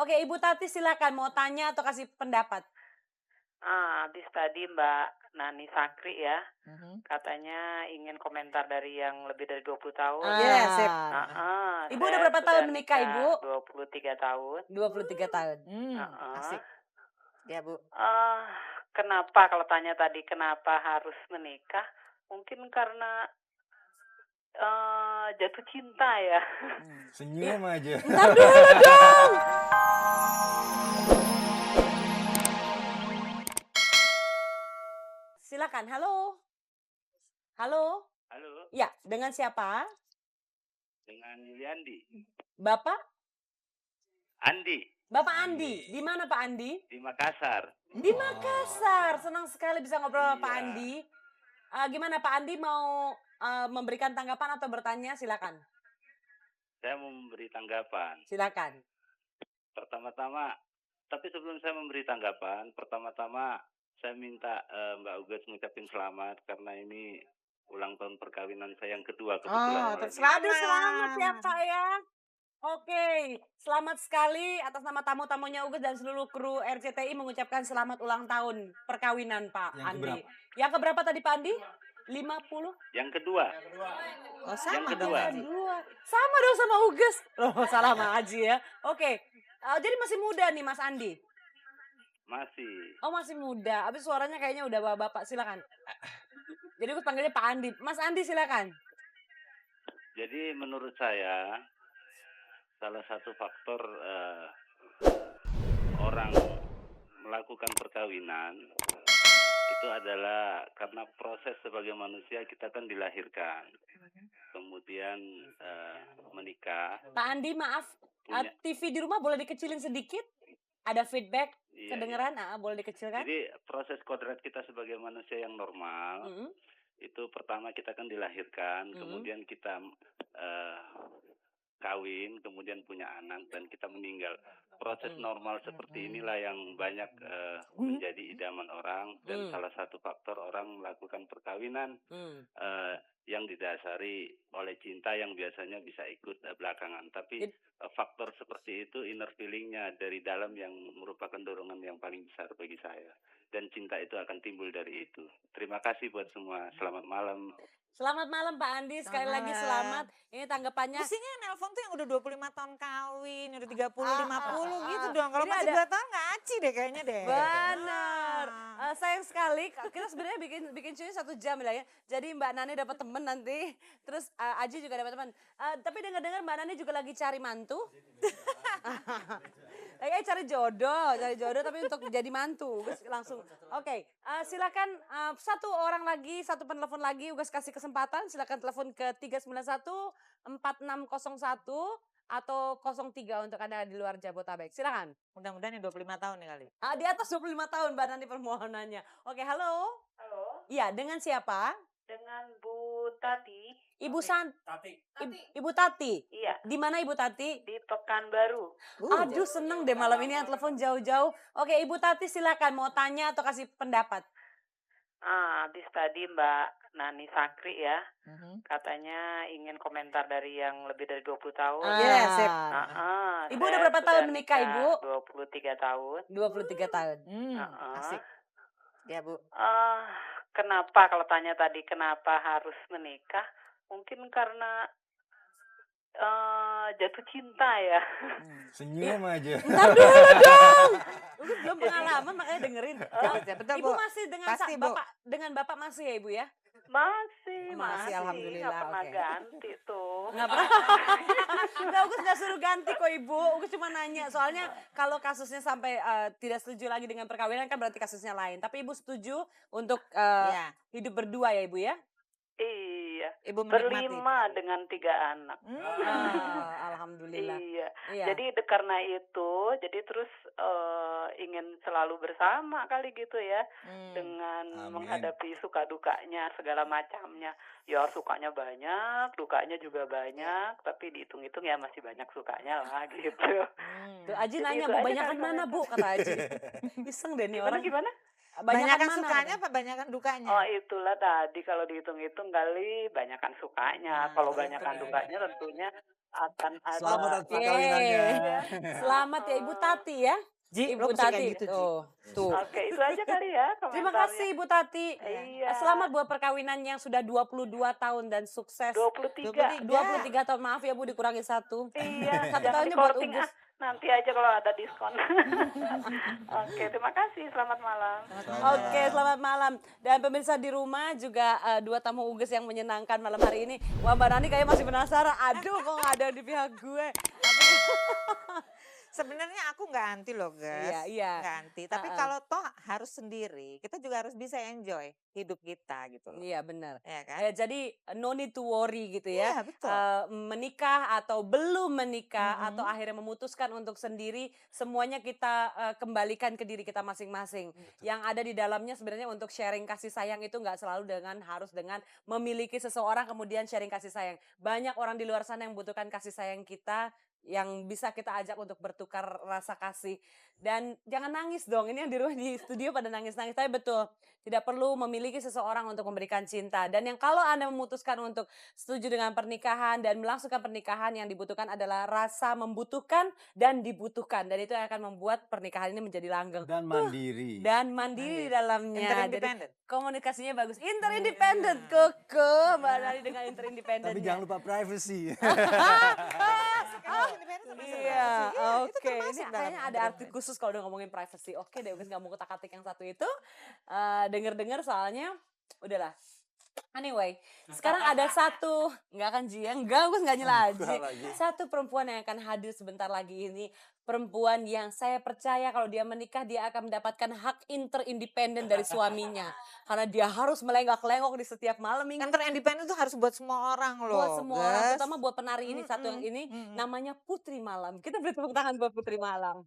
Oke, Ibu Tati silakan mau tanya atau kasih pendapat. Habis tadi Mbak Nani Sakri ya, Mhm. katanya ingin komentar dari yang lebih dari 20 tahun. Iya, sip. Ibu udah Saya berapa sudah tahun menikah, Ibu? nikah 23 tahun. 23 tahun. Heeh. Asik. Ya, Bu. Eh, Kenapa kalau tanya tadi kenapa harus menikah? Mungkin karena jatuh cinta ya. Senyum aja. Ntar dulu dong. Silakan. Halo. Halo. Halo, Ya, dengan siapa? dengan Yuliandi. Bapak? Andi Bapak Andi. Di mana Pak Andi? di Makassar. Di Makassar. Senang sekali bisa ngobrol sama Pak Iya. Andi. Gimana Pak Andi mau memberikan tanggapan atau bertanya? Silakan. Saya mau memberi tanggapan. Silakan. Pertama-tama, tapi sebelum saya memberi tanggapan, pertama-tama saya minta Mbak Ugas mengucapkan selamat karena ini ulang tahun perkawinan saya yang kedua kebetulan. malam ini. Aduh, selamat ya Pak ya. Oke, selamat sekali atas nama tamu-tamunya Ugas dan seluruh kru RCTI mengucapkan selamat ulang tahun perkawinan Pak Yang Andi. keberapa? Yang keberapa tadi Pak Andi? 50? Yang kedua, Oh, sama Yang dong, kedua. Haji. Dua. Sama dong sama Ugas. Loh, salah sama Haji ya. Oke, jadi masih muda nih Mas Andi. masih. Oh masih muda, habis suaranya kayaknya udah bapak. Silakan. Jadi Ugas panggilnya Pak Andi. Mas Andi silakan. Jadi menurut saya salah satu faktor orang melakukan perkawinan itu adalah karena proses sebagai manusia kita kan dilahirkan, kemudian menikah. Pak Andi maaf, Punya. TV di rumah boleh dikecilin sedikit? Ada feedback? Iya, Kedengeran? Boleh dikecilkan? Jadi proses kodrat kita sebagai manusia yang normal Mm-mm. itu pertama kita kan dilahirkan, kemudian kita kawin, kemudian punya anak dan kita meninggal. Proses normal seperti inilah yang banyak menjadi idaman orang dan salah satu faktor orang melakukan perkawinan yang didasari oleh cinta yang biasanya bisa ikut belakangan. Tapi faktor seperti itu inner feelingnya dari dalam yang merupakan dorongan yang paling besar bagi saya. Dan cinta itu akan timbul dari itu. Terima kasih buat semua. Selamat malam. Selamat malam Pak Andi, sekali Selamat lagi malam. selamat. Ini tanggapannya. Mestinya yang nelpon tuh yang udah 25 tahun kawin, udah 30, 50 gitu dong. Kalau Ini masih ada- 2 tahun nggak aci deh kayaknya deh. Benar. Sayang sekali kita sebenarnya bikin show 1 jam ya. Jadi Mbak Nani dapat temen nanti, terus Aji juga dapat teman. Tapi dengar-dengar Mbak Nani juga lagi cari mantu. Cari jodoh tapi untuk jadi mantu. Ugas langsung. Oke, silakan satu orang lagi, satu penelpon lagi Ugas kasih kesempatan. Silakan telepon ke 391 4601 atau 03 untuk Anda di luar Jabodetabek. Silakan. Mudah-mudahan yang 25 tahun nih kali. Di atas 25 tahun Mbak Nani permohonannya. Oke, halo. Halo, Iya, dengan siapa? dengan Bu Tati. Ibu Ibu Tati. Iya, Di mana Ibu Tati? di Pekanbaru. Aduh, seneng deh malam ini yang telepon jauh-jauh. Oke, Ibu Tati silakan mau tanya atau kasih pendapat. Habis tadi Mbak Nani Sakri ya, Mhm. katanya ingin komentar dari yang lebih dari 20 tahun. Iya, sip. Ibu Saya udah berapa sudah tahun menikah, Ibu? 23 tahun. 23 tahun. Asik. Ya, Bu. Kenapa kalau tanya tadi kenapa harus menikah? Mungkin karena jatuh cinta ya. Senyum aja. Ntar dulu dong. Udah belum pengalaman makanya dengerin. Betul, Ibu Bu. masih dengan Pasti, Bu. Bapak masih ya Ibu ya? Masih, alhamdulillah, nggak pernah oke. ganti tuh. Nggak pernah. Nggak, Ugus nggak suruh ganti kok Ibu. Ugus cuma nanya. Soalnya kalau kasusnya sampai tidak setuju lagi dengan perkawinan kan berarti kasusnya lain. Tapi Ibu setuju untuk Iya. hidup berdua ya Ibu ya? Iya, Ibu menikmati. berlima dengan 3 anak. Alhamdulillah. Iya. Iya. Jadi karena itu, jadi terus ingin selalu bersama kali gitu ya, dengan Amin. menghadapi suka dukanya segala macamnya. Ya sukanya banyak, dukanya juga banyak, tapi dihitung-hitung ya masih banyak sukanya lah gitu. Tuh Aji Jadi nanya itu mau aja banyakan kali mana kalau Bu kata Aji. Iseng deh nih orang. Gimana? Banyakan mana sukanya katanya? apa banyakan dukanya? Oh itulah tadi kalau dihitung-hitung kali banyakan sukanya. Nah, Kalau itu banyakan dia. dukanya tentunya akan Selamat ada atas Oke. perkawinannya. iya. Selamat ya Ibu Tati ya. Ji, Ibu lo mesti kayak Tati. gitu, Ji. Tuh. Oke, itu aja kali ya Terima komentarnya. kasih Ibu Tati. Iya. Selamat buat perkawinan yang sudah 22 tahun dan sukses. 23. 23 tahun, maaf ya Bu dikurangi 1. Iya, 1 jangan tahunnya buat di-courting Ugus. Nanti aja kalau ada diskon. Oke, terima kasih. Selamat malam. Oke, selamat malam. Dan pemirsa di rumah juga 2 tamu Ugus yang menyenangkan malam hari ini. Wah, Mbak Nani kayaknya masih penasaran. Aduh, kok nggak ada di pihak gue. Sebenarnya aku nggak anti loh, guys. Iya, iya. Nggak anti. Tapi kalau toh harus sendiri, kita juga harus bisa enjoy hidup kita gitu loh. Iya, benar. Ya kan? Jadi no need to worry gitu ya. Iya, betul. Menikah atau belum menikah atau akhirnya memutuskan untuk sendiri, semuanya kita kembalikan ke diri kita masing-masing. Yang ada di dalamnya sebenarnya untuk sharing kasih sayang itu nggak selalu harus dengan memiliki seseorang kemudian sharing kasih sayang. Banyak orang di luar sana yang membutuhkan kasih sayang kita, yang bisa kita ajak untuk bertukar rasa kasih. Dan jangan nangis dong, ini yang di rumah di studio pada nangis-nangis. Tapi betul, tidak perlu memiliki seseorang untuk memberikan cinta. Dan yang kalau Anda memutuskan untuk setuju dengan pernikahan dan melangsungkan pernikahan, yang dibutuhkan adalah rasa membutuhkan dan dibutuhkan. Dan itu yang akan membuat pernikahan ini menjadi langgeng. Dan mandiri. Dan mandiri di dalamnya. Interindependent. Jadi komunikasinya bagus. Interindependent. Keke Mbak Nani dengan interindependent. Tapi jangan lupa privacy. Iya, Itu oke. termasuk Ini dalam kayaknya ada arti khusus kalau udah ngomongin privacy. Oke deh, Ugus nggak mau kutak-atik yang satu itu. Denger-denger soalnya, udahlah. Anyway, sekarang ada satu, nggak akan Ji, enggak, Ugus nggak nyela Ji. Satu perempuan yang akan hadir sebentar lagi ini. Perempuan yang saya percaya kalau dia menikah, dia akan mendapatkan hak interindependen dari suaminya. Karena dia harus melenggak-lenggok di setiap malam minggu. Interindependent itu harus buat semua orang loh. Buat semua orang, guys. terutama buat penari ini satu yang ini namanya Putri Malam. Kita beri tepuk tangan buat Putri Malam.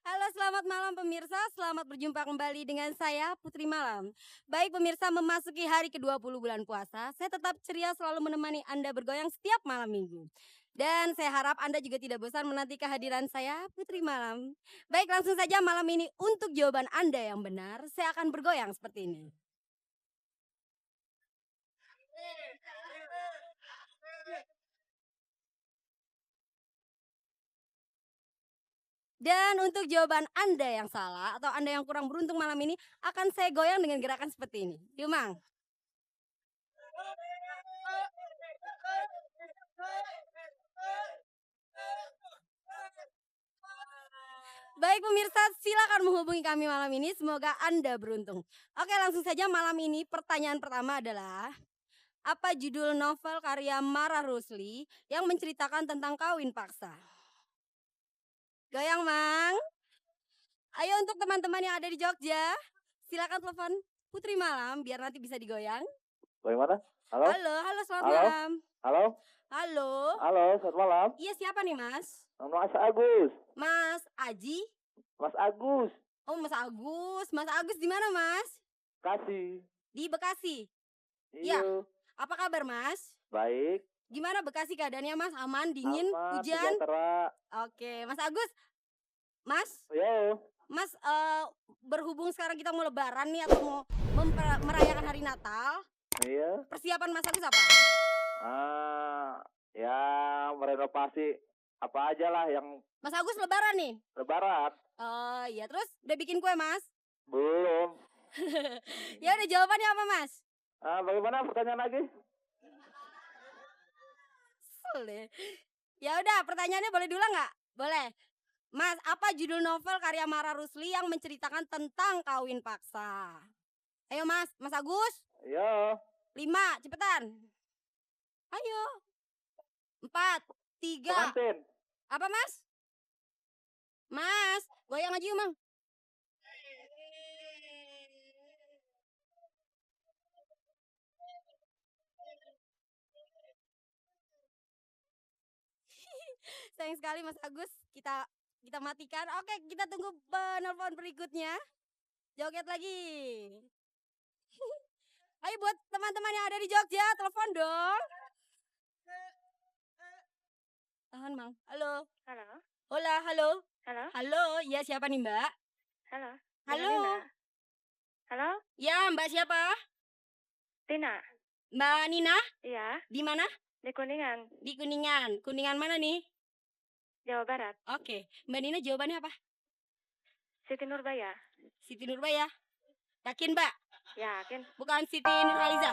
Halo, selamat malam pemirsa. Selamat berjumpa kembali dengan saya Putri Malam. Baik pemirsa, memasuki hari ke-20 bulan puasa, saya tetap ceria selalu menemani Anda bergoyang setiap malam minggu. Dan saya harap Anda juga tidak bosan menanti kehadiran saya Putri Malam. Baik, langsung saja malam ini untuk jawaban Anda yang benar, saya akan bergoyang seperti ini. Dan untuk jawaban Anda yang salah atau Anda yang kurang beruntung malam ini, akan saya goyang dengan gerakan seperti ini. Yuk, Mang. Baik pemirsa, silakan menghubungi kami malam ini. Semoga Anda beruntung. Oke, langsung saja malam ini pertanyaan pertama adalah, apa judul novel karya Mara Rusli yang menceritakan tentang kawin paksa? Goyang, Mang. Ayo untuk teman-teman yang ada di Jogja, silakan telepon Putri Malam biar nanti bisa digoyang. Bagaimana? Halo? Halo, selamat Halo? malam. Halo? Halo. Halo, selamat malam. Iya, siapa nih, Mas? Mas Agus. Mas Aji? Mas Agus. Oh, Mas Agus. Mas Agus di mana, Mas? Kasih. Di Bekasi. Iya. Apa kabar, Mas? Baik. Gimana Bekasi keadaannya, Mas? Aman, dingin, Aman, hujan? sejahtera. Oke, Mas Agus. Mas, Yo. Mas berhubung sekarang kita mau lebaran nih atau mau merayakan hari Natal, Iya. persiapan Mas Agus apa? Ya merenovasi apa aja lah yang Mas Agus lebaran nih? lebaran. Oh iya, terus udah bikin kue, Mas? Belum. Ya udah, jawabannya apa, Mas? Bagaimana pertanyaan lagi? Boleh. Ya udah, pertanyaannya boleh diulang nggak? Boleh. Mas, apa judul novel karya Mara Rusli yang menceritakan tentang kawin paksa? Ayo Mas, Mas Agus. Yo. 5, cepetan. Ayo. 4, 3. Pengantin. Apa Mas? Mas, goyang aja yuk, Mang. Sayang sekali Mas Agus, kita matikan. Oke, kita tunggu penelpon berikutnya. Joget lagi. Ayo buat teman-teman yang ada di Jogja, telepon dong. Tahan, Mang. Halo. Halo. Hola, halo. Halo, Halo, ya siapa nih Mbak? halo. Halo. Dengan Nina. Halo, Ya, Mbak siapa? Tina. Mbak Nina? Iya, Di mana? di Kuningan, Di Kuningan. Kuningan mana nih? Jawa Barat. Oke. Mbak Nina jawabannya apa? Siti Nurbaya. Siti Nurbaya. Yakin, Mbak? Yakin? Bukan Siti Nurhaliza.